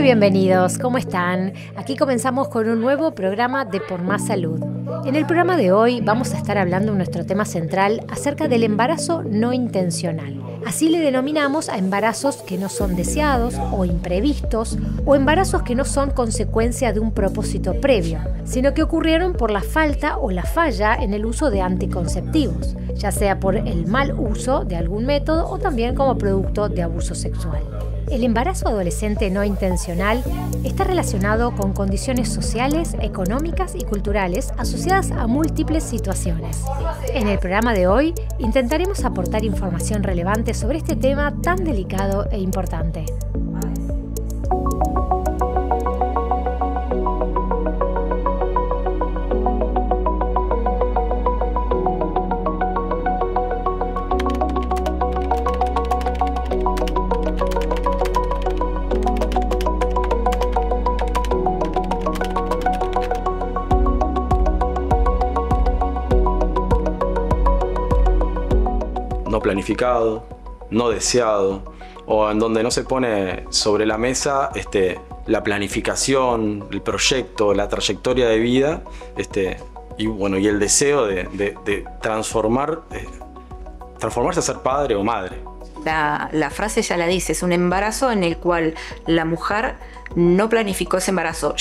Muy bienvenidos, ¿cómo están? Aquí comenzamos con un nuevo programa de Por Más Salud. En el programa de hoy vamos a estar hablando en nuestro tema central acerca del embarazo no intencional. Así le denominamos a embarazos que no son deseados o imprevistos, o embarazos que no son consecuencia de un propósito previo, sino que ocurrieron por la falta o la falla en el uso de anticonceptivos, ya sea por el mal uso de algún método o también como producto de abuso sexual. El embarazo adolescente no intencional está relacionado con condiciones sociales, económicas y culturales asociadas a múltiples situaciones. En el programa de hoy intentaremos aportar información relevante sobre este tema tan delicado e importante. No planificado, no deseado, o en donde no se pone sobre la mesa la planificación, el proyecto, la trayectoria de vida, y el deseo de transformarse a ser padre o madre. La frase ya la dice, es un embarazo en el cual la mujer no planificó ese embarazo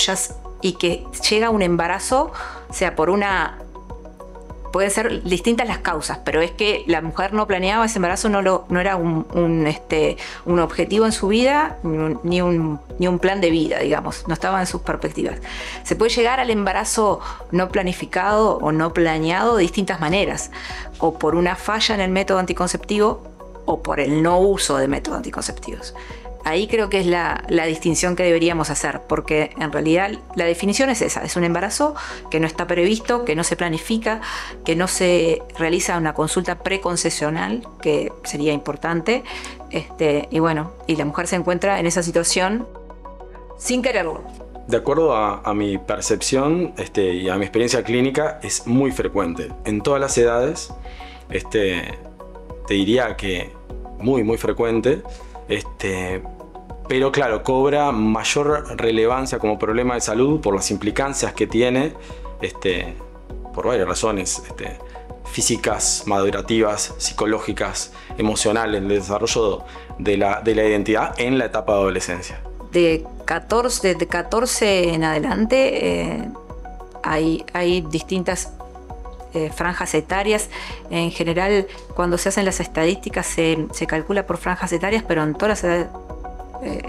y que llega a un embarazo, sea por una... Pueden ser distintas las causas, pero es que la mujer no planeaba ese embarazo, no era un objetivo en su vida, ni un plan de vida, digamos, no estaba en sus perspectivas. Se puede llegar al embarazo no planificado o no planeado de distintas maneras, o por una falla en el método anticonceptivo o por el no uso de métodos anticonceptivos. Ahí creo que es la distinción que deberíamos hacer, porque en realidad la definición es esa, es un embarazo que no está previsto, que no se planifica, que no se realiza una consulta preconcepcional, que sería importante, y la mujer se encuentra en esa situación sin quererlo. De acuerdo a mi percepción y a mi experiencia clínica, es muy frecuente. En todas las edades, te diría que muy, muy frecuente. Pero claro, cobra mayor relevancia como problema de salud por las implicancias que tiene, por varias razones físicas, madurativas, psicológicas, emocionales, el desarrollo de la identidad en la etapa de adolescencia. De 14 en adelante hay distintas franjas etarias. En general, cuando se hacen las estadísticas se calcula por franjas etarias, pero en todas las edades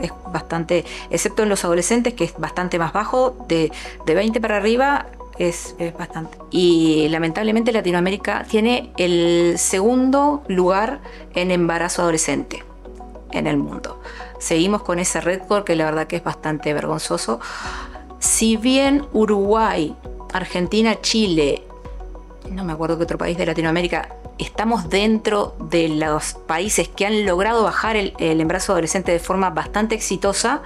es bastante, excepto en los adolescentes, que es bastante más bajo, de 20 para arriba es bastante. Y lamentablemente Latinoamérica tiene el segundo lugar en embarazo adolescente en el mundo. Seguimos con ese récord que la verdad que es bastante vergonzoso. Si bien Uruguay, Argentina, Chile, no me acuerdo qué otro país de Latinoamérica, estamos dentro de los países que han logrado bajar el embarazo adolescente de forma bastante exitosa,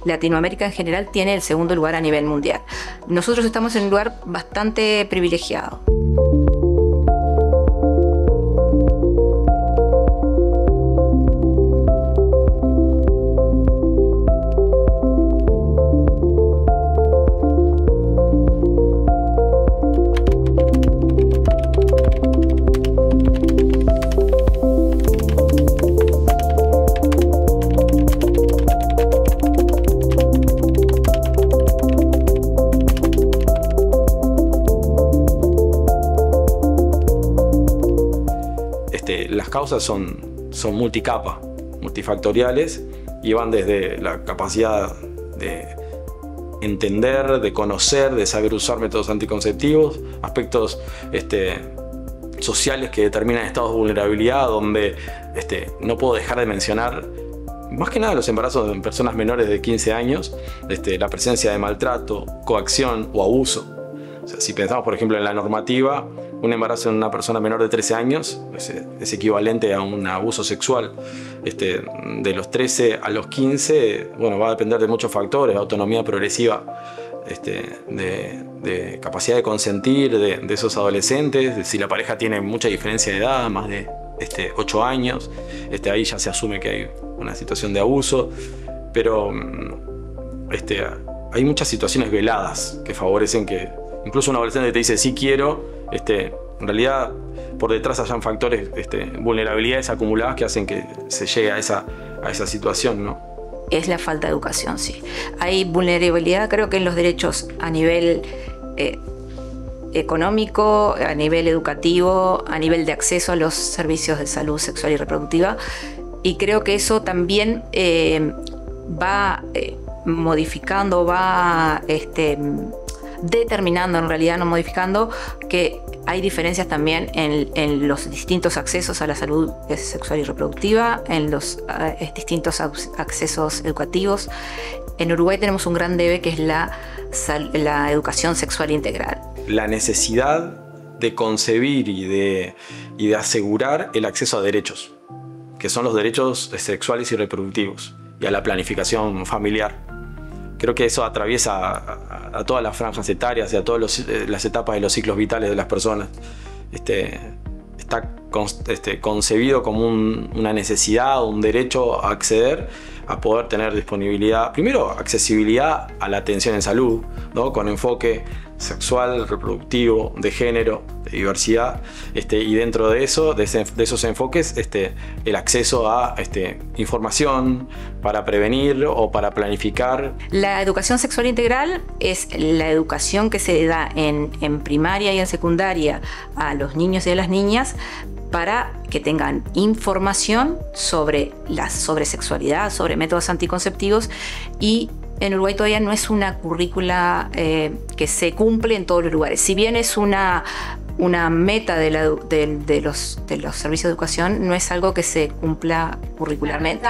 Latinoamérica en general tiene el segundo lugar a nivel mundial. Nosotros estamos en un lugar bastante privilegiado. Las causas son multicapa, multifactoriales, y van desde la capacidad de entender, de conocer, de saber usar métodos anticonceptivos, aspectos sociales que determinan estados de vulnerabilidad, donde no puedo dejar de mencionar más que nada los embarazos en personas menores de 15 años, la presencia de maltrato, coacción o abuso. O sea, si pensamos por ejemplo en la normativa, un embarazo en una persona menor de 13 años es equivalente a un abuso sexual. De los 13 a los 15, bueno, va a depender de muchos factores, autonomía progresiva, de capacidad de consentir de esos adolescentes, de si la pareja tiene mucha diferencia de edad, más de 8 años, ahí ya se asume que hay una situación de abuso. pero hay muchas situaciones veladas que favorecen que incluso un adolescente te dice sí quiero, en realidad por detrás hayan factores, vulnerabilidades acumuladas que hacen que se llegue a esa situación, ¿no? Es la falta de educación, sí. Hay vulnerabilidad, creo que en los derechos a nivel económico, a nivel educativo, a nivel de acceso a los servicios de salud sexual y reproductiva, y creo que eso también va modificando, va determinando, en realidad no modificando, que hay diferencias también en los distintos accesos a la salud sexual y reproductiva, en los distintos accesos educativos. En Uruguay tenemos un gran debe que es la educación sexual integral. La necesidad de concebir y de asegurar el acceso a derechos, que son los derechos sexuales y reproductivos, y a la planificación familiar. Creo que eso atraviesa a todas las franjas etarias y a todas las etapas de los ciclos vitales de las personas. Está concebido como una necesidad, un derecho a acceder, a poder tener disponibilidad, primero accesibilidad a la atención en salud, ¿no? Con enfoque sexual, reproductivo, de género, de diversidad, y dentro de eso, de esos enfoques, el acceso a información para prevenir o para planificar. La educación sexual integral es la educación que se da en primaria y en secundaria a los niños y a las niñas para que tengan información sobre sexualidad, sobre métodos anticonceptivos, y en Uruguay todavía no es una currícula que se cumple en todos los lugares. Si bien es una meta de los servicios de educación, no es algo que se cumpla curricularmente.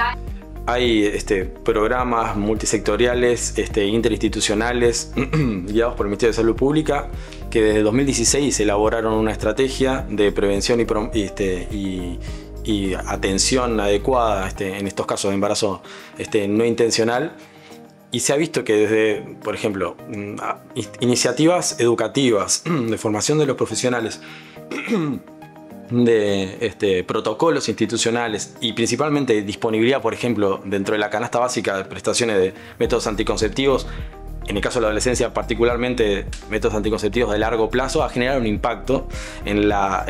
Hay programas multisectoriales, interinstitucionales, guiados por el Ministerio de Salud Pública, que desde 2016 elaboraron una estrategia de prevención y atención adecuada en estos casos de embarazo no intencional. Y se ha visto que desde, por ejemplo, iniciativas educativas, de formación de los profesionales, de protocolos institucionales y principalmente disponibilidad, por ejemplo, dentro de la canasta básica de prestaciones de métodos anticonceptivos, en el caso de la adolescencia particularmente métodos anticonceptivos de largo plazo, ha generado un impacto en la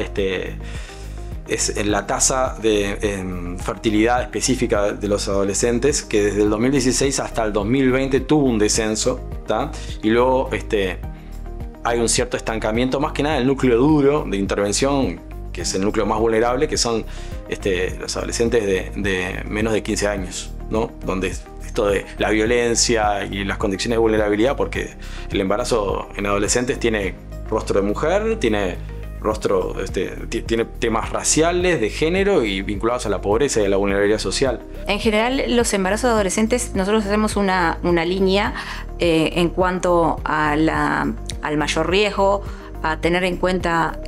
tasa de fertilidad específica de los adolescentes, que desde el 2016 hasta el 2020 tuvo un descenso, ¿tá? Y luego hay un cierto estancamiento, más que nada en el núcleo duro de intervención, que es el núcleo más vulnerable, que son los adolescentes de menos de 15 años, ¿no? Donde esto de la violencia y las condiciones de vulnerabilidad, porque el embarazo en adolescentes tiene rostro de mujer, tiene rostro, tiene temas raciales, de género y vinculados a la pobreza y a la vulnerabilidad social. En general, los embarazos de adolescentes, nosotros hacemos una línea en cuanto a al mayor riesgo, a tener en cuenta a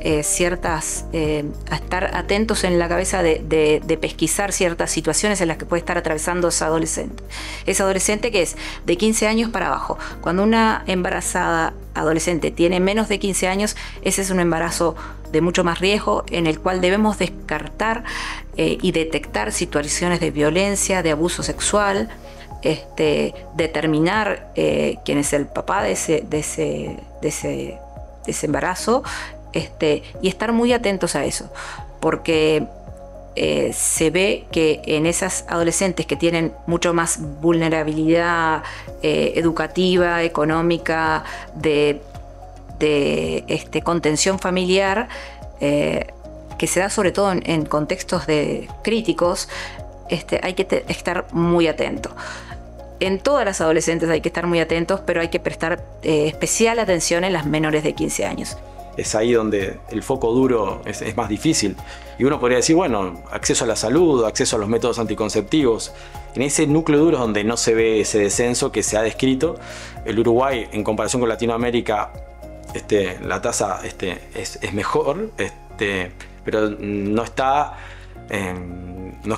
estar atentos en la cabeza de pesquisar ciertas situaciones en las que puede estar atravesando ese adolescente. Ese adolescente que es de 15 años para abajo. Cuando una embarazada adolescente tiene menos de 15 años, ese es un embarazo de mucho más riesgo, en el cual debemos descartar y detectar situaciones de violencia, de abuso sexual, determinar quién es el papá de ese embarazo, y estar muy atentos a eso, porque se ve que en esas adolescentes que tienen mucho más vulnerabilidad educativa, económica, de contención familiar, que se da sobre todo en contextos críticos, hay que estar muy atento. En todas las adolescentes hay que estar muy atentos, pero hay que prestar especial atención en las menores de 15 años. Es ahí donde el foco duro es más difícil. Y uno podría decir, bueno, acceso a la salud, acceso a los métodos anticonceptivos. En ese núcleo duro es donde no se ve ese descenso que se ha descrito. El Uruguay, en comparación con Latinoamérica, la tasa es mejor, pero no es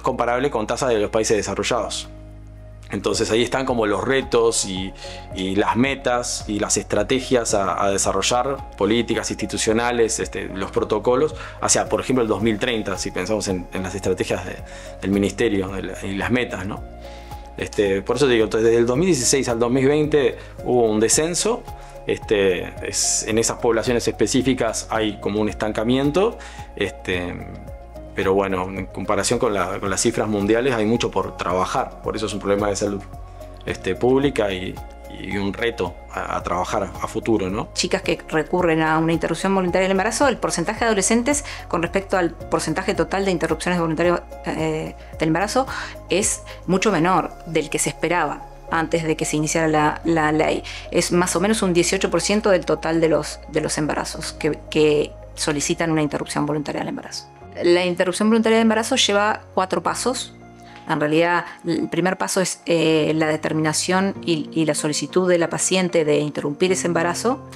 comparable con tasas de los países desarrollados. Entonces ahí están como los retos y las metas y las estrategias a desarrollar, políticas institucionales, los protocolos hacia, por ejemplo, el 2030, si pensamos en las estrategias del ministerio y las metas, ¿no? Por eso te digo, entonces, desde el 2016 al 2020 hubo un descenso. En esas poblaciones específicas hay como un estancamiento. Pero bueno, en comparación con las cifras mundiales hay mucho por trabajar. Por eso es un problema de salud pública y un reto a trabajar a futuro, ¿no? Chicas que recurren a una interrupción voluntaria del embarazo, el porcentaje de adolescentes con respecto al porcentaje total de interrupciones voluntarias del embarazo es mucho menor del que se esperaba antes de que se iniciara la ley. Es más o menos un 18% del total de los embarazos que solicitan una interrupción voluntaria del embarazo. La interrupción voluntaria del embarazo lleva 4 pasos. En realidad, el primer paso es la determinación y la solicitud de la paciente de interrumpir ese embarazo.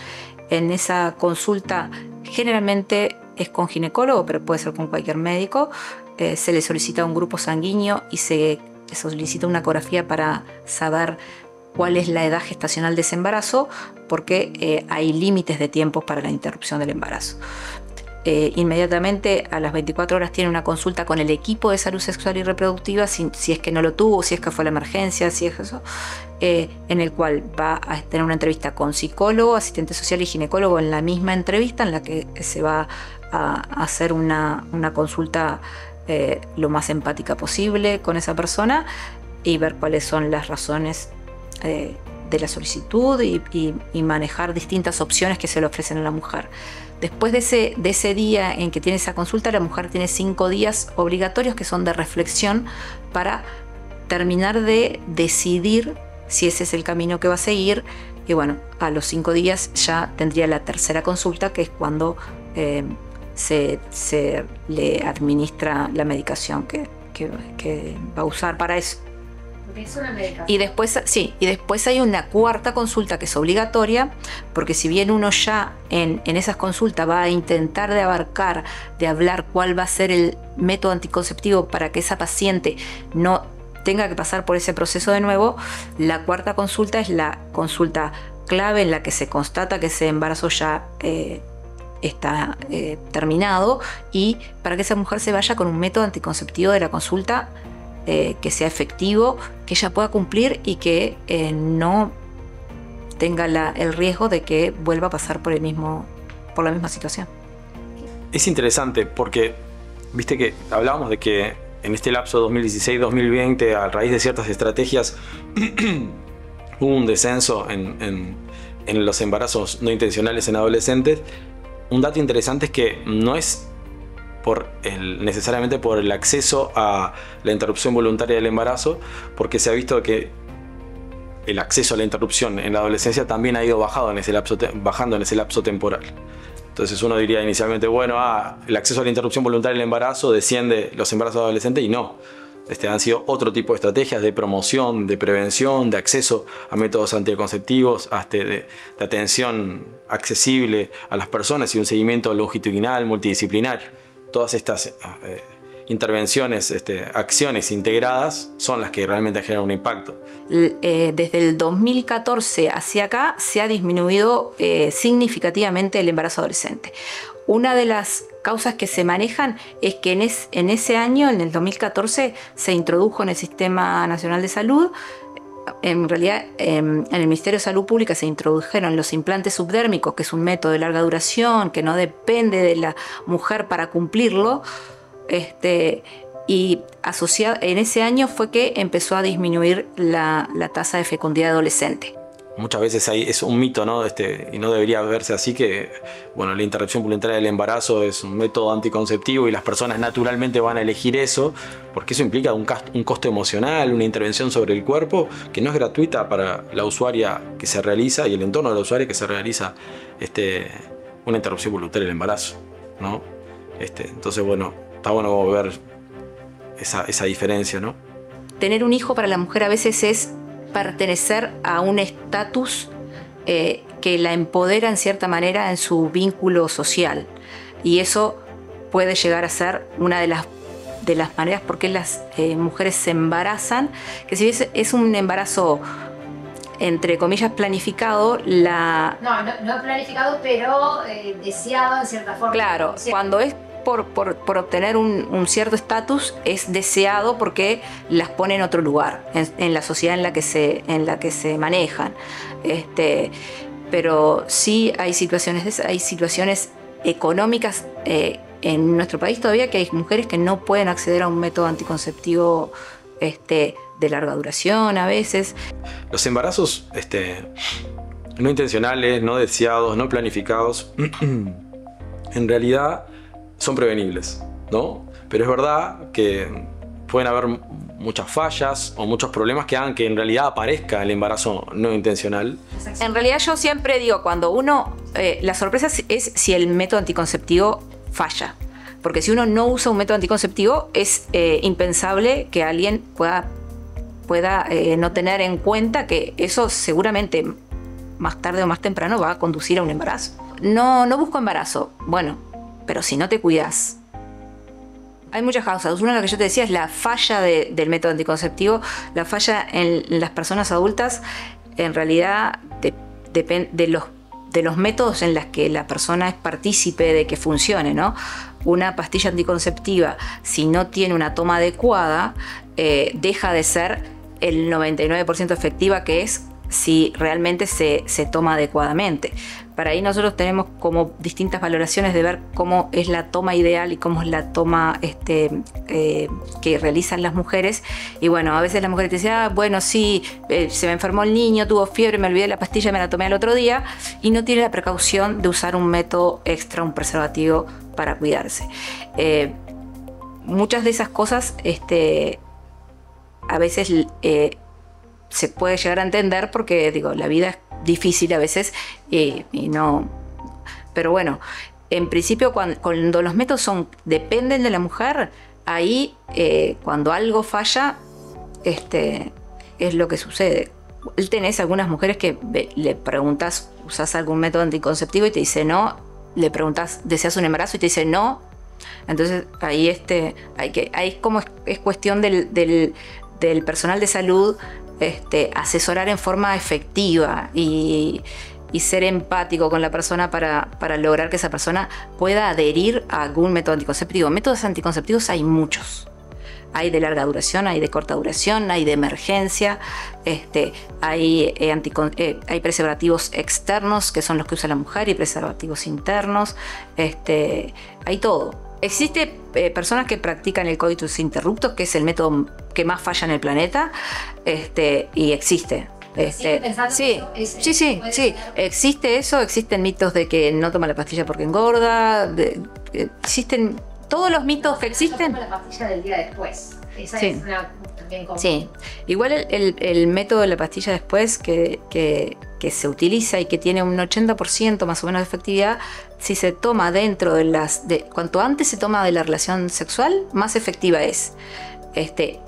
En esa consulta, generalmente es con ginecólogo, pero puede ser con cualquier médico. Se le solicita un grupo sanguíneo y se solicita una ecografía para saber cuál es la edad gestacional de ese embarazo, porque hay límites de tiempo para la interrupción del embarazo. Inmediatamente a las 24 horas tiene una consulta con el equipo de salud sexual y reproductiva, si es que no lo tuvo, si es que fue la emergencia, si es eso, en el cual va a tener una entrevista con psicólogo, asistente social y ginecólogo en la misma entrevista, en la que se va a hacer una consulta lo más empática posible con esa persona y ver cuáles son las razones de la solicitud y manejar distintas opciones que se le ofrecen a la mujer. Después de ese día en que tiene esa consulta, la mujer tiene 5 días obligatorios que son de reflexión para terminar de decidir si ese es el camino que va a seguir. Y bueno, a los 5 días ya tendría la tercera consulta, que es cuando se le administra la medicación que va a usar para eso. Es una medicación. Y después hay una cuarta consulta que es obligatoria, porque si bien uno ya en esas consultas va a intentar de hablar cuál va a ser el método anticonceptivo para que esa paciente no tenga que pasar por ese proceso de nuevo, la cuarta consulta es la consulta clave en la que se constata que ese embarazo ya está terminado, y para que esa mujer se vaya con un método anticonceptivo de la consulta que sea efectivo, que ella pueda cumplir y que no tenga el riesgo de que vuelva a pasar por la misma situación. Es interesante porque viste que hablábamos de que en este lapso 2016-2020, a raíz de ciertas estrategias, hubo un descenso en los embarazos no intencionales en adolescentes. Un dato interesante es que no es necesariamente por el acceso a la interrupción voluntaria del embarazo, porque se ha visto que el acceso a la interrupción en la adolescencia también ha ido bajando en ese lapso temporal. Entonces uno diría inicialmente, bueno, el acceso a la interrupción voluntaria del embarazo desciende los embarazos adolescentes, y no. Han sido otro tipo de estrategias de promoción, de prevención, de acceso a métodos anticonceptivos, de atención accesible a las personas y un seguimiento longitudinal, multidisciplinario. Todas estas intervenciones, acciones integradas son las que realmente generan un impacto. Desde el 2014 hacia acá se ha disminuido significativamente el embarazo adolescente. Una de las causas que se manejan es que en ese año, en el 2014, se introdujo en el Sistema Nacional de Salud. En realidad, en el Ministerio de Salud Pública se introdujeron los implantes subdérmicos, que es un método de larga duración, que no depende de la mujer para cumplirlo. Y asociado, en ese año fue que empezó a disminuir la tasa de fecundidad adolescente. Muchas veces es un mito, ¿no? Y no debería verse así, que bueno, la interrupción voluntaria del embarazo es un método anticonceptivo y las personas naturalmente van a elegir eso, porque eso implica un costo emocional, una intervención sobre el cuerpo que no es gratuita para la usuaria que se realiza y el entorno de la usuaria que se realiza una interrupción voluntaria del embarazo, ¿no? Entonces, bueno, está bueno ver esa diferencia, ¿no? Tener un hijo para la mujer a veces es pertenecer a un estatus que la empodera en cierta manera en su vínculo social, y eso puede llegar a ser una de las maneras por qué las mujeres se embarazan, que si bien es un embarazo entre comillas planificado, no planificado, pero deseado en cierta forma. Claro, cuando es por obtener un cierto estatus es deseado porque las pone en otro lugar, en la sociedad en la que se manejan. Pero sí hay situaciones económicas en nuestro país todavía, que hay mujeres que no pueden acceder a un método anticonceptivo de larga duración a veces. Los embarazos no intencionales, no deseados, no planificados, en realidad son prevenibles, ¿no? Pero es verdad que pueden haber muchas fallas o muchos problemas que hagan que en realidad aparezca el embarazo no intencional. En realidad yo siempre digo, cuando la sorpresa es si el método anticonceptivo falla. Porque si uno no usa un método anticonceptivo, es impensable que alguien pueda no tener en cuenta que eso seguramente más tarde o más temprano va a conducir a un embarazo. No busco embarazo. Bueno, pero si no te cuidas. Hay muchas causas. Una de las que yo te decía es la falla del método anticonceptivo. La falla en las personas adultas en realidad depende de los métodos en los que la persona es partícipe de que funcione, ¿no? Una pastilla anticonceptiva, si no tiene una toma adecuada, deja de ser el 99% efectiva que es si realmente se toma adecuadamente. Para ahí nosotros tenemos como distintas valoraciones de ver cómo es la toma ideal y cómo es la toma que realizan las mujeres. Y bueno, a veces las mujeres te dicen, bueno, sí, se me enfermó el niño, tuvo fiebre, me olvidé de la pastilla, me la tomé al otro día, y no tiene la precaución de usar un método extra, un preservativo para cuidarse. Muchas de esas cosas a veces se puede llegar a entender porque, digo, la vida es difícil a veces y no... Pero bueno, en principio cuando los métodos dependen de la mujer, ahí cuando algo falla, es lo que sucede. Tenés algunas mujeres que le preguntas, ¿usás algún método anticonceptivo? Y te dice no. Le preguntas, ¿deseas un embarazo? Y te dice no. Entonces ahí ahí como es cuestión del personal de salud asesorar en forma efectiva y ser empático con la persona para lograr que esa persona pueda adherir a algún método anticonceptivo. Métodos anticonceptivos hay muchos. Hay de larga duración, hay de corta duración, hay de emergencia, hay preservativos externos, que son los que usa la mujer, y preservativos internos, hay todo. Existe personas que practican el coitus interruptus, que es el método que más falla en el planeta, y existe. Sí, existe eso, existen mitos de que no toma la pastilla porque engorda, existen todos los mitos que existen. No toma la pastilla del día después. Esa sí. Es una también común. Sí, igual el método de la pastilla después que se utiliza y que tiene un 80% más o menos de efectividad, si se toma dentro cuanto antes se toma de la relación sexual, más efectiva es.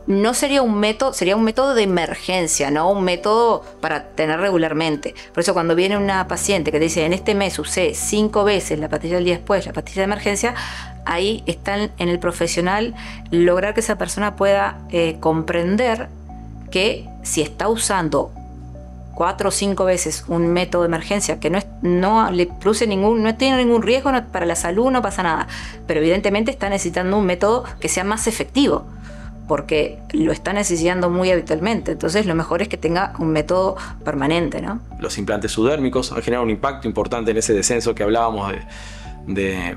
No sería un método, sería un método de emergencia, no un método para tener regularmente. Por eso cuando viene una paciente que te dice, en este mes usé 5 veces la pastilla del día después, la pastilla de emergencia, ahí está en el profesional lograr que esa persona pueda comprender que si está usando 4 o 5 veces un método de emergencia que no le produce no tiene ningún riesgo para la salud, no pasa nada, pero evidentemente está necesitando un método que sea más efectivo, porque lo está necesitando muy habitualmente. Entonces lo mejor es que tenga un método permanente, ¿no? Los implantes subdérmicos han generado un impacto importante en ese descenso que hablábamos de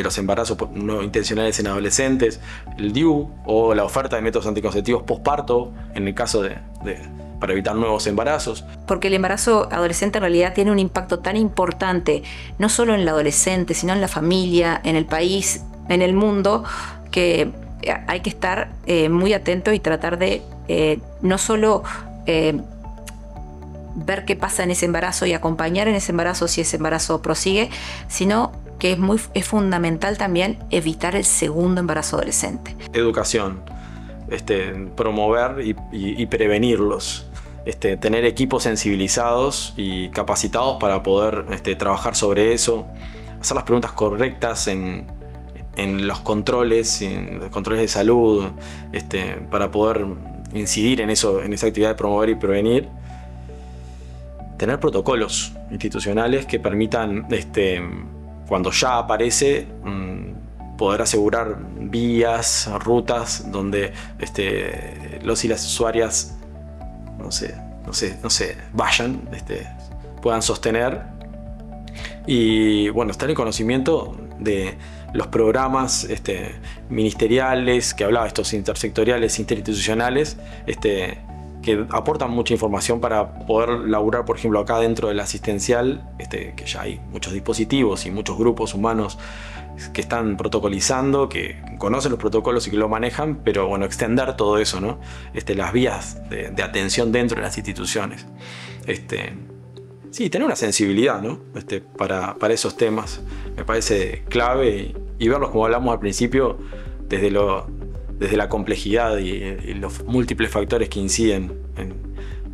los embarazos no intencionales en adolescentes, el DIU o la oferta de métodos anticonceptivos posparto en el caso para evitar nuevos embarazos. Porque el embarazo adolescente en realidad tiene un impacto tan importante, no solo en el adolescente, sino en la familia, en el país, en el mundo, que hay que estar muy atento y tratar de no solo ver qué pasa en ese embarazo y acompañar en ese embarazo si ese embarazo prosigue, sino que es fundamental también evitar el segundo embarazo adolescente. Educación, promover y prevenirlos, tener equipos sensibilizados y capacitados para poder trabajar sobre eso, hacer las preguntas correctas en los controles de salud, para poder incidir en esa actividad de promover y prevenir. Tener protocolos institucionales que permitan, cuando ya aparece, poder asegurar vías, rutas donde los y las usuarias no se vayan, puedan sostener. Y bueno, está en el conocimiento de los programas ministeriales que hablaba, estos intersectoriales, interinstitucionales, que aportan mucha información para poder laburar, por ejemplo, acá dentro del asistencial, que ya hay muchos dispositivos y muchos grupos humanos que están protocolizando, que conocen los protocolos y que lo manejan, pero bueno, extender todo eso, ¿no? Las vías de atención dentro de las instituciones. Sí, tener una sensibilidad, ¿no? para esos temas me parece clave, y verlos, como hablamos al principio, desde la complejidad y los múltiples factores que inciden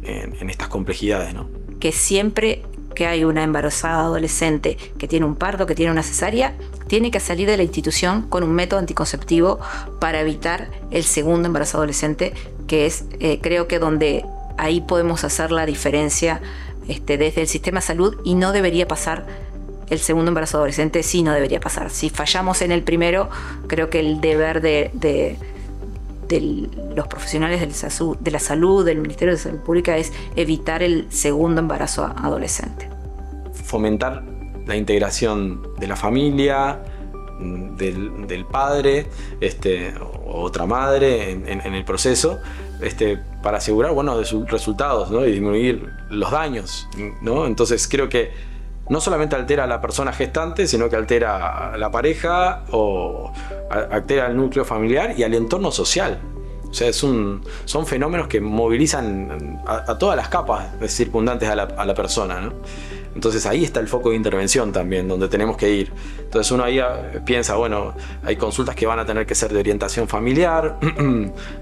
en estas complejidades, ¿no? Que siempre que hay una embarazada adolescente que tiene un parto, que tiene una cesárea, tiene que salir de la institución con un método anticonceptivo para evitar el segundo embarazo adolescente, que es, creo que donde ahí podemos hacer la diferencia desde el sistema de salud, y no debería pasar. El segundo embarazo adolescente sí no debería pasar. Si fallamos en el primero, creo que el deber de los profesionales de la salud, del Ministerio de Salud Pública, es evitar el segundo embarazo adolescente. Fomentar la integración de la familia, del padre, o otra madre en el proceso, para asegurar buenos resultados, ¿no? Y disminuir los daños, ¿no? Entonces creo que no solamente altera a la persona gestante, sino que altera a la pareja, o altera al núcleo familiar y al entorno social. O sea, son fenómenos que movilizan a todas las capas circundantes a la persona, ¿no? Entonces ahí está el foco de intervención también, donde tenemos que ir. Entonces uno ahí piensa, bueno, hay consultas que van a tener que ser de orientación familiar,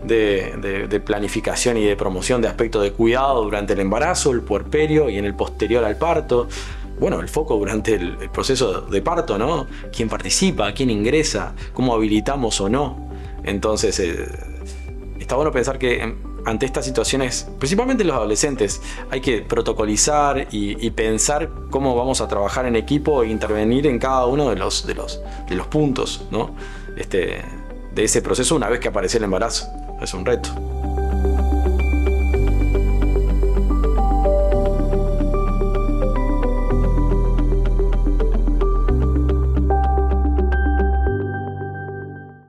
de planificación y de promoción de aspectos de cuidado durante el embarazo, el puerperio y en el posterior al parto. Bueno, el foco durante el proceso de parto, ¿no? ¿Quién participa? ¿Quién ingresa? ¿Cómo habilitamos o no? Entonces, está bueno pensar que ante estas situaciones, principalmente los adolescentes, hay que protocolizar y pensar cómo vamos a trabajar en equipo e intervenir en cada uno de los puntos, ¿no? De ese proceso una vez que aparece el embarazo. Es un reto.